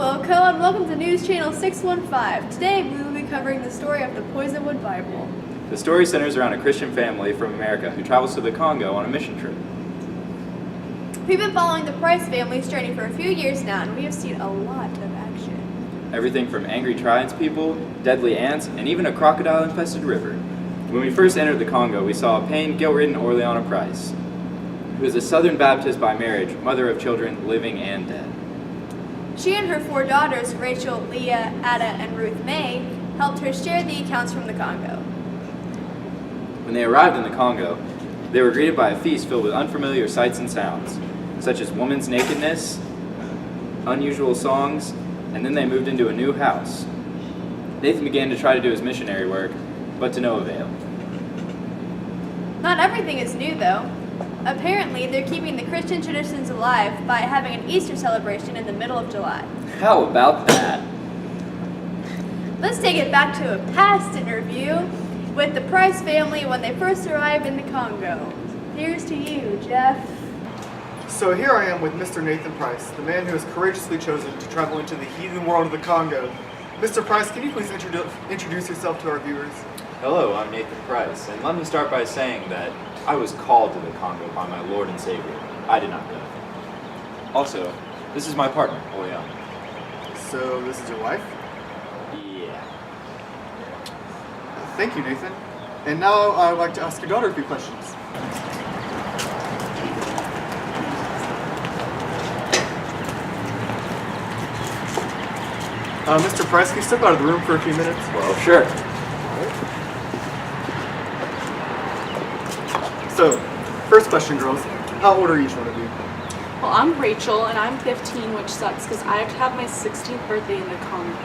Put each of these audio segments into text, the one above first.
Loco, and welcome to News Channel 615. Today we will be covering the story of the Poisonwood Bible. The story centers around a Christian family from America who travels to the Congo on a mission trip. We've been following the Price family's journey for a few years now, and we have seen a lot of action. Everything from angry tribespeople, deadly ants, and even a crocodile-infested river. When we first entered the Congo, we saw a pained, guilt-ridden Orleana Price, who is a Southern Baptist by marriage, mother of children living and dead. She and her 4 daughters, Rachel, Leah, Ada, and Ruth May, helped her share the accounts from the Congo. When they arrived in the Congo, they were greeted by a feast filled with unfamiliar sights and sounds, such as woman's nakedness, unusual songs, and then they moved into a new house. Nathan began to try to do his missionary work, but to no avail. Not everything is new, though. Apparently, they're keeping the Christian traditions alive by having an Easter celebration in the middle of July. How about that? Let's take it back to a past interview with the Price family when they first arrived in the Congo. Here's to you, Jeff. So here I am with Mr. Nathan Price, the man who has courageously chosen to travel into the heathen world of the Congo. Mr. Price, can you please introduce yourself to our viewers? Hello, I'm Nathan Price, and let me start by saying that I was called to the Congo by my Lord and Savior. I did not go. Also, this is my partner, Oriana. So this is your wife? Yeah. Thank you, Nathan. And now I'd like to ask your daughter a few questions. Mr. Price, can you step out of the room for a few minutes? Well, sure. So, first question, girls. How old are each one of you? Well, I'm Rachel, and I'm 15, which sucks because I have to have my 16th birthday in the Congo.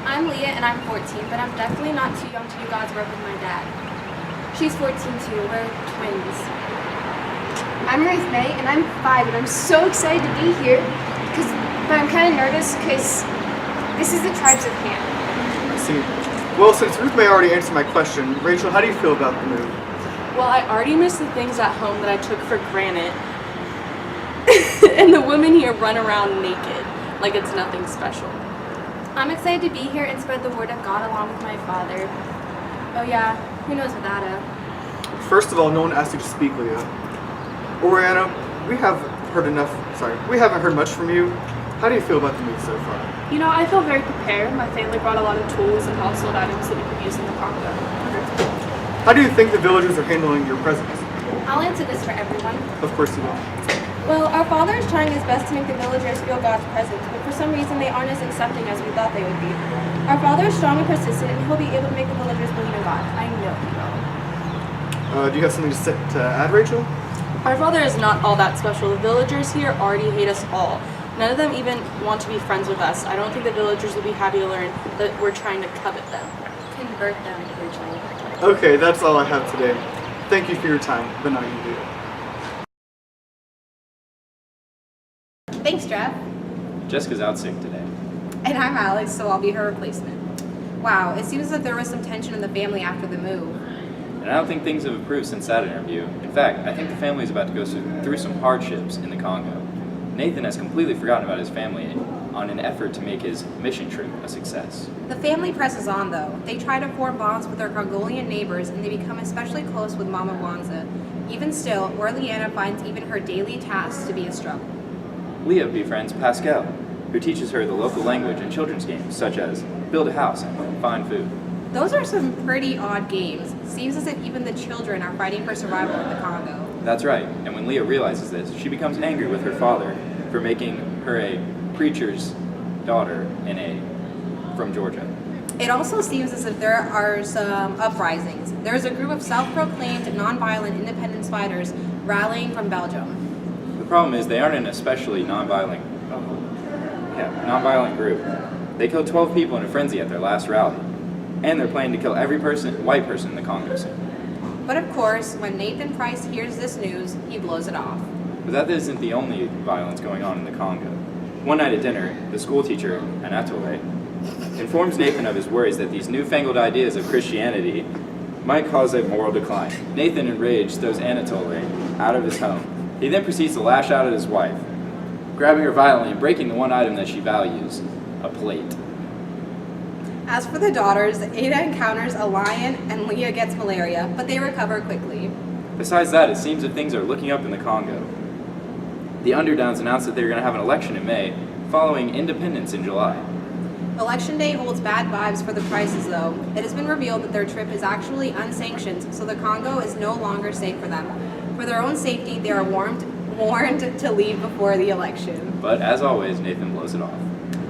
I'm Leah, and I'm 14, but I'm definitely not too young to do God's work with my dad. She's 14 too. We're twins. I'm Ruth May, and I'm 5, and I'm so excited to be here, but I'm kind of nervous because this is the tribes of Ham. I see. Well, since Ruth May already answered my question, Rachel, how do you feel about the move? Well, I already miss the things at home that I took for granted. And the women here run around naked, like it's nothing special. I'm excited to be here and spread the word of God along with my father. Oh yeah, who knows with Ada? First of all, no one asked you to speak, Leah. Oriana, we haven't heard much from you. How do you feel about the move so far? You know, I feel very prepared. My family brought a lot of tools and household items that we could use in the Congo. How do you think the villagers are handling your presence? I'll answer this for everyone. Of course you will. Well, our father is trying his best to make the villagers feel God's presence, but for some reason they aren't as accepting as we thought they would be. Our father is strong and persistent, and he'll be able to make the villagers believe in God. I know he will. Do you have something to add, Rachel? Our father is not all that special. The villagers here already hate us all. None of them even want to be friends with us. I don't think the villagers will be happy to learn that we're trying to covet them. Convert them, Rachel. Okay, that's all I have today. Thank you for your time, but now you do. Thanks, Jeff. Jessica's out sick today. And I'm Alex, so I'll be her replacement. Wow, it seems like there was some tension in the family after the move. And I don't think things have improved since that interview. In fact, I think the family is about to go through some hardships in the Congo. Nathan has completely forgotten about his family on an effort to make his mission trip a success. The family presses on, though. They try to form bonds with their Congolian neighbors, and they become especially close with Mama Wanza. Even still, Orleana finds even her daily tasks to be a struggle. Leah befriends Pascal, who teaches her the local language and children's games, such as build a house and find food. Those are some pretty odd games. Seems as if even the children are fighting for survival in the Congo. That's right, and when Leah realizes this, she becomes angry with her father for making her a preacher's daughter from Georgia. It also seems as if there are some uprisings. There's a group of self-proclaimed nonviolent independence fighters rallying from Belgium. The problem is they aren't an especially nonviolent group. They killed 12 people in a frenzy at their last rally, and they're planning to kill every white person in the Congo soon. But of course, when Nathan Price hears this news, he blows it off. But that isn't the only violence going on in the Congo. One night at dinner, the school teacher, Anatole, informs Nathan of his worries that these newfangled ideas of Christianity might cause a moral decline. Nathan, enraged, throws Anatole out of his home. He then proceeds to lash out at his wife. grabbing her violently and breaking the one item that she values, a plate. As for the daughters, Ada encounters a lion and Leah gets malaria, but they recover quickly. Besides that, it seems that things are looking up in the Congo. The Underdowns announced that they were going to have an election in May, following independence in July. Election Day holds bad vibes for the Prices, though. It has been revealed that their trip is actually unsanctioned, so the Congo is no longer safe for them. For their own safety, they are warned to leave before the election. But as always, Nathan blows it off.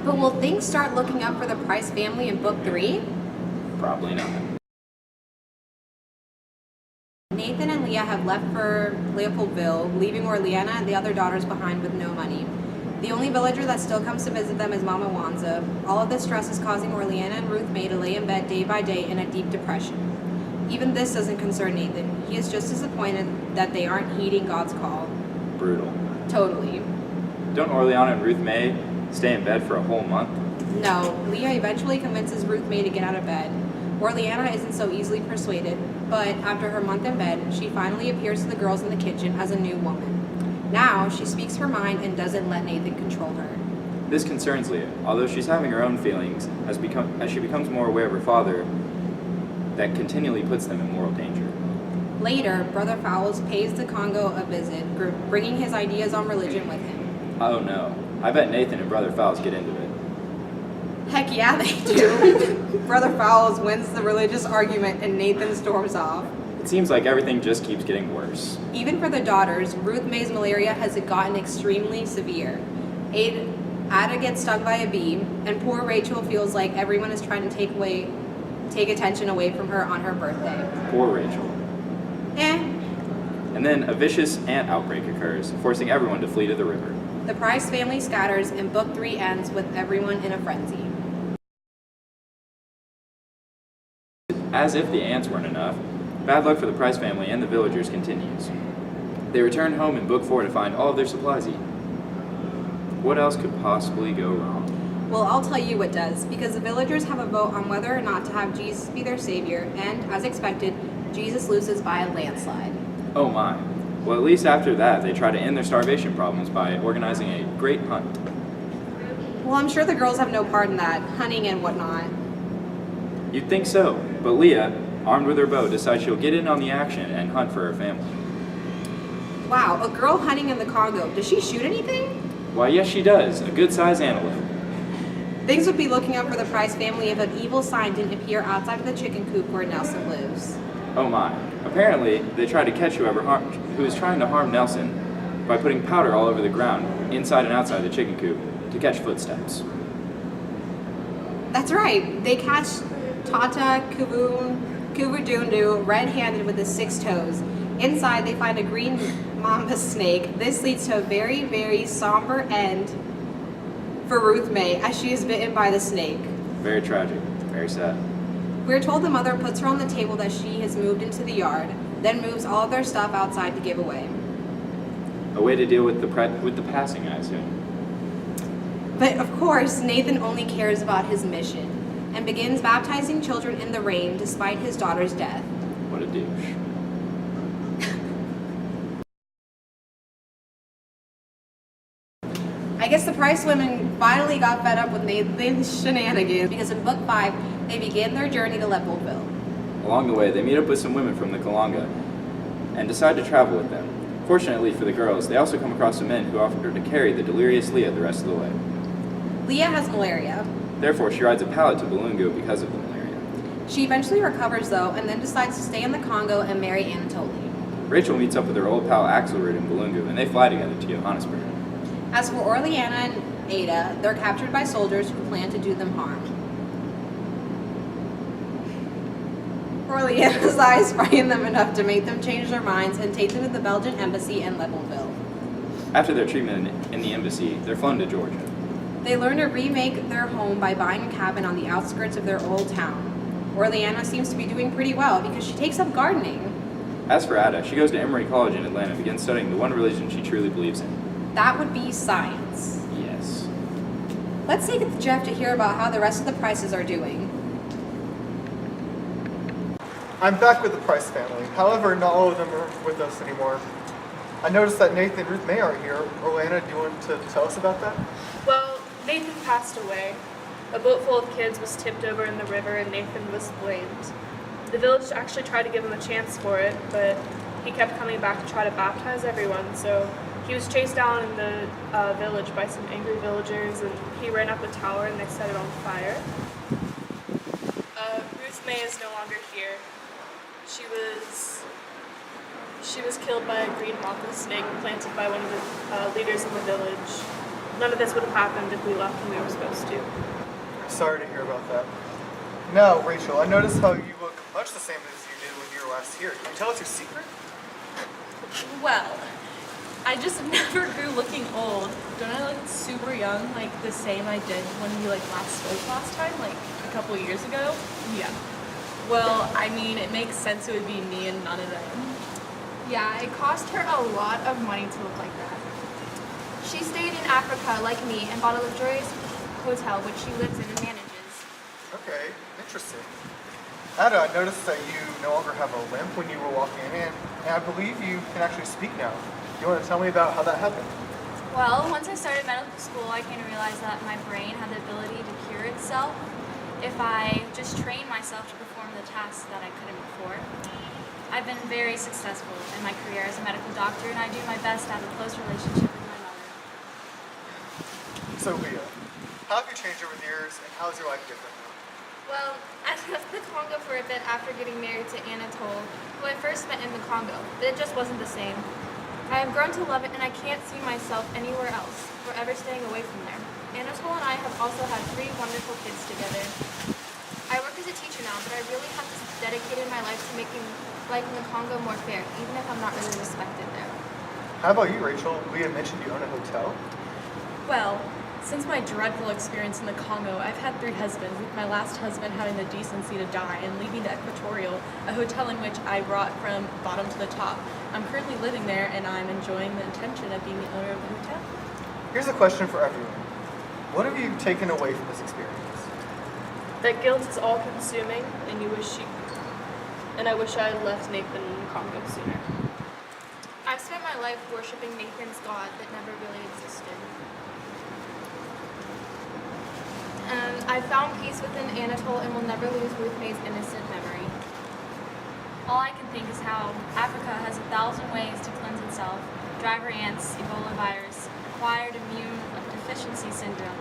But will things start looking up for the Price family in Book 3? Probably not. Nathan and Leah have left for Leopoldville, leaving Orleana and the other daughters behind with no money. The only villager that still comes to visit them is Mama Wanza. All of this stress is causing Orleana and Ruth May to lay in bed day by day in a deep depression. Even this doesn't concern Nathan. He is just disappointed that they aren't heeding God's call. Brutal. Totally. Don't Orleana and Ruth May stay in bed for a whole month? No, Leah eventually convinces Ruth May to get out of bed. Orleana isn't so easily persuaded, but after her month in bed, she finally appears to the girls in the kitchen as a new woman. Now, she speaks her mind and doesn't let Nathan control her. This concerns Leah, although she's having her own feelings as she becomes more aware of her father that continually puts them in moral danger. Later, Brother Fowles pays the Congo a visit, bringing his ideas on religion with him. Oh no, I bet Nathan and Brother Fowles get into it. Heck yeah, they do. Brother Fowles wins the religious argument and Nathan storms off. It seems like everything just keeps getting worse. Even for the daughters, Ruth May's malaria has gotten extremely severe. Ada gets stung by a bee, and poor Rachel feels like everyone is trying to take attention away from her on her birthday. Poor Rachel. And And then a vicious ant outbreak occurs, forcing everyone to flee to the river. the Price family scatters, and Book 3 ends with everyone in a frenzy. As if the ants weren't enough, bad luck for the Price family and the villagers continues. They return home in Book 4 to find all of their supplies eaten. What else could possibly go wrong? Well, I'll tell you what does, because the villagers have a vote on whether or not to have Jesus be their savior, and, as expected, Jesus loses by a landslide. Oh my. Well, at least after that, they try to end their starvation problems by organizing a great hunt. Well, I'm sure the girls have no part in that, hunting and whatnot. You'd think so, but Leah, armed with her bow, decides she'll get in on the action and hunt for her family. Wow, a girl hunting in the Congo. Does she shoot anything? Why, yes she does, a good-sized antelope. Things would be looking up for the Price family if an evil sign didn't appear outside of the chicken coop where Nelson lives. Oh my. Apparently, they tried to catch who is trying to harm Nelson by putting powder all over the ground, inside and outside the chicken coop, to catch footsteps. That's right, they catch Tata Kubudundu red-handed with his 6 toes. Inside, they find a green mamba snake. This leads to a very, very somber end for Ruth May as she is bitten by the snake. Very tragic. Very sad. We're told the mother puts her on the table that she has moved into the yard, then moves all of their stuff outside to give away. A way to deal with the passing, I assume. But of course, Nathan only cares about his mission and begins baptizing children in the rain despite his daughter's death. What a douche. I guess the Price women finally got fed up with Nathan's shenanigans because in Book 5, they begin their journey to Leopoldville. Along the way, they meet up with some women from the Kalanga and decide to travel with them. Fortunately for the girls, they also come across some men who offer to carry the delirious Leah the rest of the way. Leah has malaria. Therefore, she rides a pallet to Balungu because of the malaria. She eventually recovers though and then decides to stay in the Congo and marry Anatoly. Rachel meets up with her old pal Axelrod in Balungu, and they fly together to Johannesburg. As for Orleana and Ada, they're captured by soldiers who plan to do them harm. Orleana's eyes frighten them enough to make them change their minds and take them to the Belgian embassy in Leopoldville. After their treatment in the embassy, they're flown to Georgia. They learn to remake their home by buying a cabin on the outskirts of their old town. Orleana seems to be doing pretty well because she takes up gardening. As for Ada, she goes to Emory College in Atlanta and begins studying the one religion she truly believes in. That would be science. Yes. Let's take it to Jeff to hear about how the rest of the Prices are doing. I'm back with the Price family. However, not all of them are with us anymore. I noticed that Nathan and Ruth May are here. Orlana, do you want to tell us about that? Well, Nathan passed away. A boat full of kids was tipped over in the river and Nathan was blamed. The village actually tried to give him a chance for it, but he kept coming back to try to baptize everyone, so he was chased down in the village by some angry villagers, and he ran up a tower and they set it on fire. Ruth May is no longer here. She was killed by a green manta snake planted by one of the leaders in the village. None of this would have happened if we left when we were supposed to. Sorry to hear about that. Now, Rachel, I noticed how you look much the same as you did when you were last here. Can you tell us your secret? Well, I just never grew looking old. Don't I look super young, like the same I did when we last spoke last time, like a couple years ago? Yeah. Well, I mean, it makes sense it would be me and none of them. Yeah, it cost her a lot of money to look like that. She stayed in Africa like me and bought a luxurious hotel which she lives in and manages. Okay, interesting. Ada, I noticed that you no longer have a limp when you were walking in, and I believe you can actually speak now. You want to tell me about how that happened? Well, once I started medical school, I came to realize that my brain had the ability to cure itself if I just trained myself to perform the tasks that I couldn't before. I've been very successful in my career as a medical doctor, and I do my best to have a close relationship with my mother. So, Leah, how have you changed over the years, and how is your life different now? Well, I left the Congo for a bit after getting married to Anatole, who I first met in the Congo, but it just wasn't the same. I have grown to love it, and I can't see myself anywhere else, or ever staying away from there. Anatole and I have also had 3 wonderful kids together. I work as a teacher now, but I really have dedicated my life to making life in the Congo more fair, even if I'm not really respected there. How about you, Rachel? Leah mentioned you own a hotel. Well, since my dreadful experience in the Congo, I've had 3 husbands, with my last husband having the decency to die and leaving the Equatorial, a hotel in which I brought from bottom to the top. I'm currently living there, and I'm enjoying the attention of being the owner of the hotel. Here's a question for everyone. What have you taken away from this experience? That guilt is all-consuming, and I wish I had left Nathan in the Congo sooner. I've spent my life worshiping Nathan's God that never really existed. And I found peace within Anatole and will never lose Ruth May's innocent memory. All I can think is how Africa has 1,000 ways to cleanse itself. Driver ants, Ebola virus, acquired immune deficiency syndrome.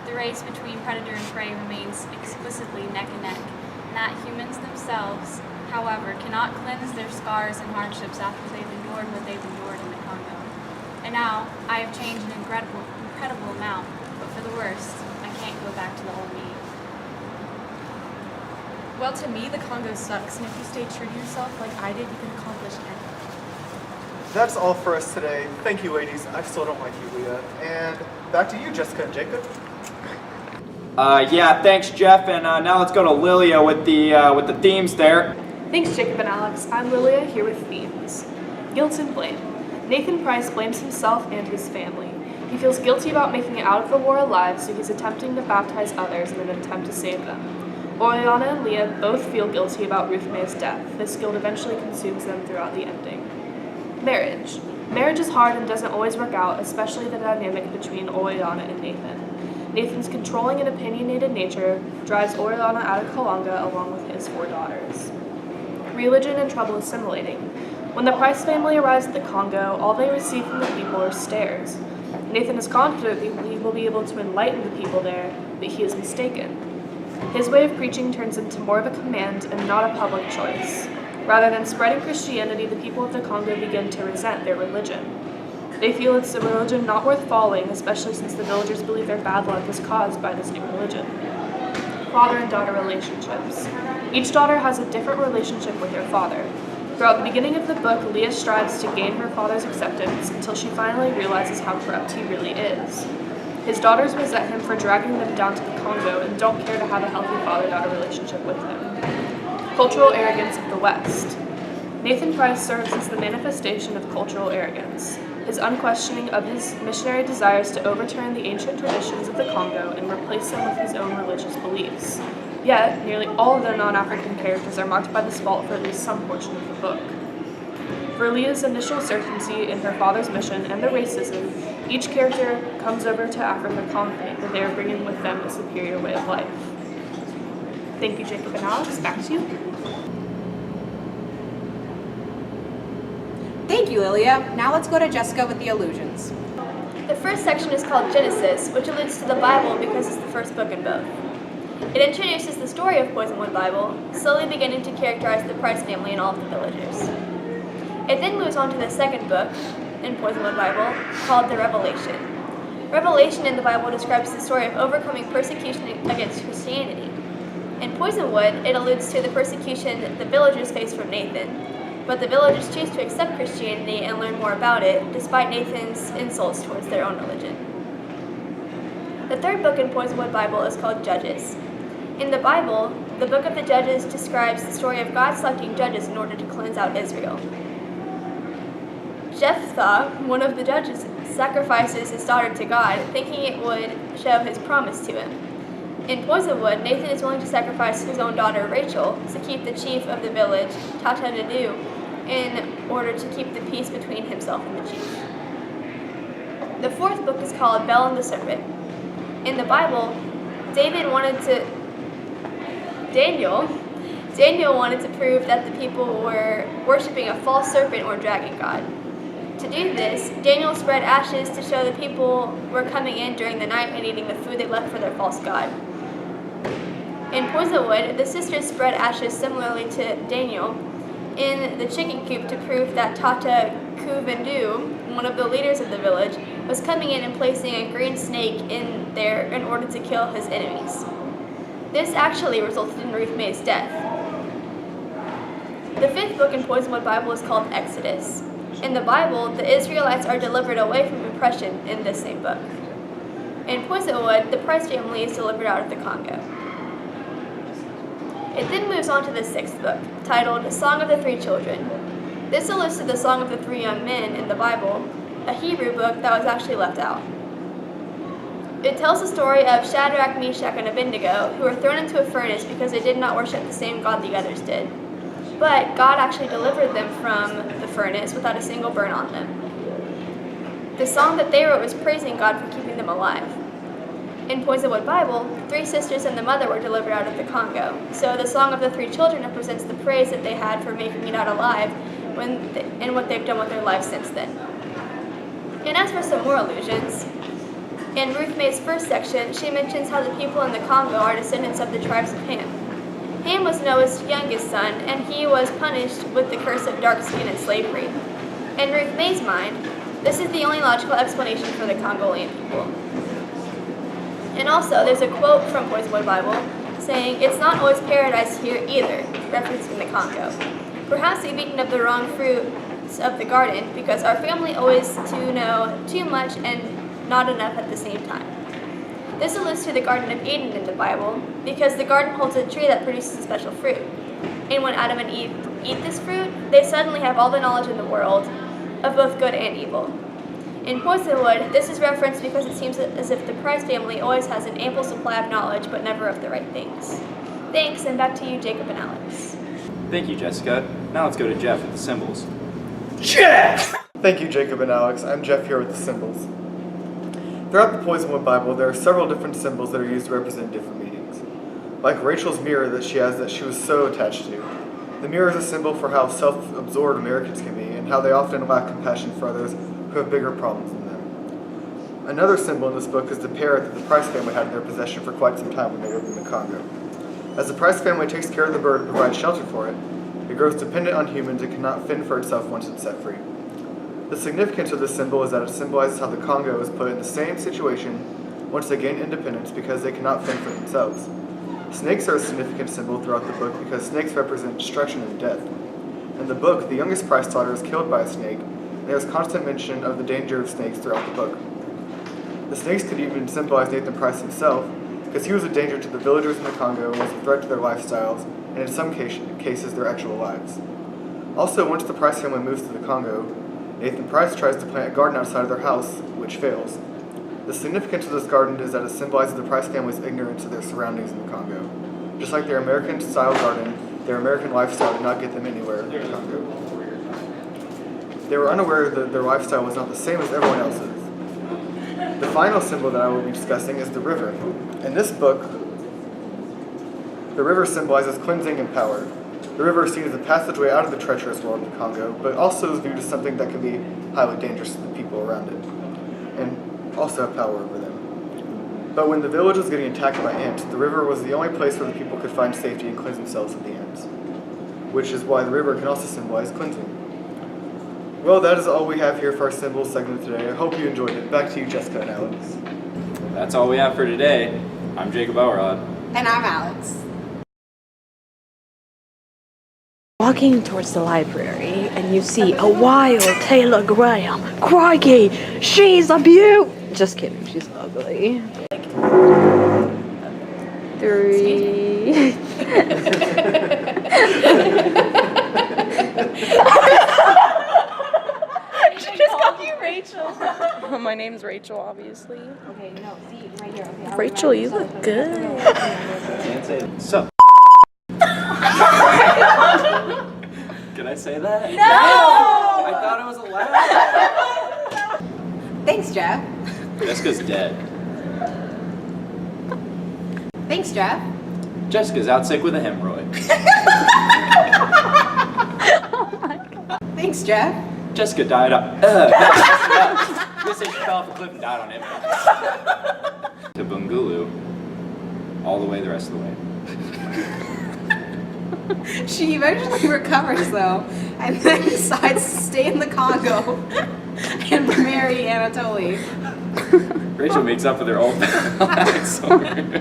The race between predator and prey remains explicitly neck and neck, and that humans themselves, however, cannot cleanse their scars and hardships after they've endured what they've endured in the Congo. And now, I have changed an incredible amount, but for the worst, I can't go back to the old me. Well, to me, the Congo sucks, and if you stay true to yourself like I did, you can accomplish anything. That's all for us today. Thank you, ladies. I still don't like you, Leah. And back to you, Jessica and Jacob. Yeah, thanks, Jeff. And now let's go to Lilia with the themes there. Thanks, Jacob and Alex. I'm Lilia, here with themes. Guilt and blame. Nathan Price blames himself and his family. He feels guilty about making it out of the war alive, so he's attempting to baptize others in an attempt to save them. Oriana and Leah both feel guilty about Ruth May's death. This guilt eventually consumes them throughout the ending. Marriage. Marriage is hard and doesn't always work out, especially the dynamic between Oriana and Nathan. Nathan's controlling and opinionated nature drives Oriana out of Kalanga along with his 4 daughters. Religion and trouble assimilating. When the Price family arrives at the Congo, all they receive from the people are stares. Nathan is confident he will be able to enlighten the people there, but he is mistaken. His way of preaching turns into more of a command and not a public choice. Rather than spreading Christianity, the people of the Congo begin to resent their religion. They feel it's a religion not worth following, especially since the villagers believe their bad luck is caused by this new religion. Father and daughter relationships. Each daughter has a different relationship with their father. Throughout the beginning of the book, Leah strives to gain her father's acceptance until she finally realizes how corrupt he really is. His daughters resent him for dragging them down to the Congo and don't care to have a healthy father-daughter relationship with him. Cultural arrogance of the West. Nathan Price serves as the manifestation of cultural arrogance, his unquestioning of his missionary desires to overturn the ancient traditions of the Congo and replace them with his own religious beliefs. Yet, nearly all of the non-African characters are marked by this fault for at least some portion of the book. For Leah's initial certainty in her father's mission and the racism, each character comes over to Africa confident that they are bringing with them a superior way of life. Thank you, Jacob and Alex. Back to you. Thank you, Lilia. Now let's go to Jessica with the allusions. The first section is called Genesis, which alludes to the Bible because it's the first book in both. It introduces the story of Poisonwood Bible, slowly beginning to characterize the Price family and all of the villagers. It then moves on to the second book in Poisonwood Bible, called the Revelation. Revelation in the Bible describes the story of overcoming persecution against Christianity. In Poisonwood, it alludes to the persecution that the villagers face from Nathan, but the villagers choose to accept Christianity and learn more about it, despite Nathan's insults towards their own religion. The third book in Poisonwood Bible is called Judges. In the Bible, the book of the Judges describes the story of God selecting judges in order to cleanse out Israel. Jephthah, one of the judges, sacrifices his daughter to God, thinking it would show his promise to him. In Poisonwood, Nathan is willing to sacrifice his own daughter, Rachel, to keep the chief of the village, Tata Nadu, in order to keep the peace between himself and the chief. The fourth book is called Bel and the Serpent. In the Bible, Daniel wanted to prove that the people were worshiping a false serpent or dragon god. To do this, Daniel spread ashes to show the people were coming in during the night and eating the food they left for their false god. In Poisonwood, the sisters spread ashes similarly to Daniel in the chicken coop to prove that Tata Kuvendu, one of the leaders of the village, was coming in and placing a green snake in there in order to kill his enemies. This actually resulted in Ruth May's death. The fifth book in Poisonwood Bible is called Exodus. In the Bible, the Israelites are delivered away from oppression in this same book. In Poisonwood, the Price family is delivered out of the Congo. It then moves on to the sixth book, titled Song of the Three Children. This alludes to the Song of the Three Young Men in the Bible, a Hebrew book that was actually left out. It tells the story of Shadrach, Meshach, and Abednego, who were thrown into a furnace because they did not worship the same God the others did. But God actually delivered them from the furnace without a single burn on them. The song that they wrote was praising God for keeping them alive. In Poisonwood Bible, the three sisters and the mother were delivered out of the Congo, so the Song of the Three Children represents the praise that they had for making it out alive and what they've done with their lives since then. And as for some more allusions, in Ruth May's first section, she mentions how the people in the Congo are descendants of the tribes of Ham. Ham was Noah's youngest son, and he was punished with the curse of dark skin and slavery. In Ruth May's mind, this is the only logical explanation for the Congolian people. And also, there's a quote from Poisonwood Bible saying, "It's not always paradise here either," referencing the Congo. Perhaps we've eaten of the wrong fruits of the garden because our family always to know too much and not enough at the same time. This alludes to the Garden of Eden in the Bible because the garden holds a tree that produces a special fruit. And when Adam and Eve eat this fruit, they suddenly have all the knowledge in the world of both good and evil. In Poisonwood, this is referenced because it seems as if the Price family always has an ample supply of knowledge, but never of the right things. Thanks, and back to you, Jacob and Alex. Thank you, Jessica. Now let's go to Jeff with the symbols. Jeff! Thank you, Jacob and Alex. I'm Jeff here with the symbols. Throughout the Poisonwood Bible, there are several different symbols that are used to represent different meanings. Like Rachel's mirror that she has that she was so attached to. The mirror is a symbol for how self-absorbed Americans can be and how they often lack compassion for others who have bigger problems than them. Another symbol in this book is the parrot that the Price family had in their possession for quite some time when they lived in the Congo. As the Price family takes care of the bird and provides shelter for it, it grows dependent on humans and cannot fend for itself once it's set free. The significance of this symbol is that it symbolizes how the Congo is put in the same situation once they gain independence because they cannot fend for themselves. Snakes are a significant symbol throughout the book because snakes represent destruction and death. In the book, the youngest Price daughter is killed by a snake, and there is constant mention of the danger of snakes throughout the book. The snakes could even symbolize Nathan Price himself, because he was a danger to the villagers in the Congo and was a threat to their lifestyles, and in some cases their actual lives. Also, once the Price family moves to the Congo, Nathan Price tries to plant a garden outside of their house, which fails. The significance of this garden is that it symbolizes the Price family's ignorance of their surroundings in the Congo. Just like their American-style garden, their American lifestyle did not get them anywhere in the Congo. They were unaware that their lifestyle was not the same as everyone else's. The final symbol that I will be discussing is the river. In this book, the river symbolizes cleansing and power. The river is seen as a passageway out of the treacherous world of the Congo, but also is viewed as something that can be highly dangerous to the people around it, and also have power over them. But when the village was getting attacked by ants, the river was the only place where the people could find safety and cleanse themselves from the ants, which is why the river can also symbolize cleansing. Well, that is all we have here for our symbols segment today. I hope you enjoyed it. Back to you, Jessica and Alex. That's all we have for today. I'm Jacob Elrod. And I'm Alex. Walking towards the library, and you see a wild Taylor Graham. Crikey, she's a beaut. Just kidding, she's ugly. 3. She just called you Rachel. My name's Rachel, obviously. Okay, no, see, right here. Okay, Rachel, you look good. So. Can I say that? No! I thought it was allowed. Thanks, Jeff. Jessica's dead. Thanks, Jeff. Jessica's out sick with a hemorrhoid. Than's Jeff. Jessica died on. This she fell off a cliff and died on impact. To Bungulu, all the way the rest of the way. She eventually recovers, though, and then decides to stay in the Congo and marry Anatoly. Rachel makes up with her old accent.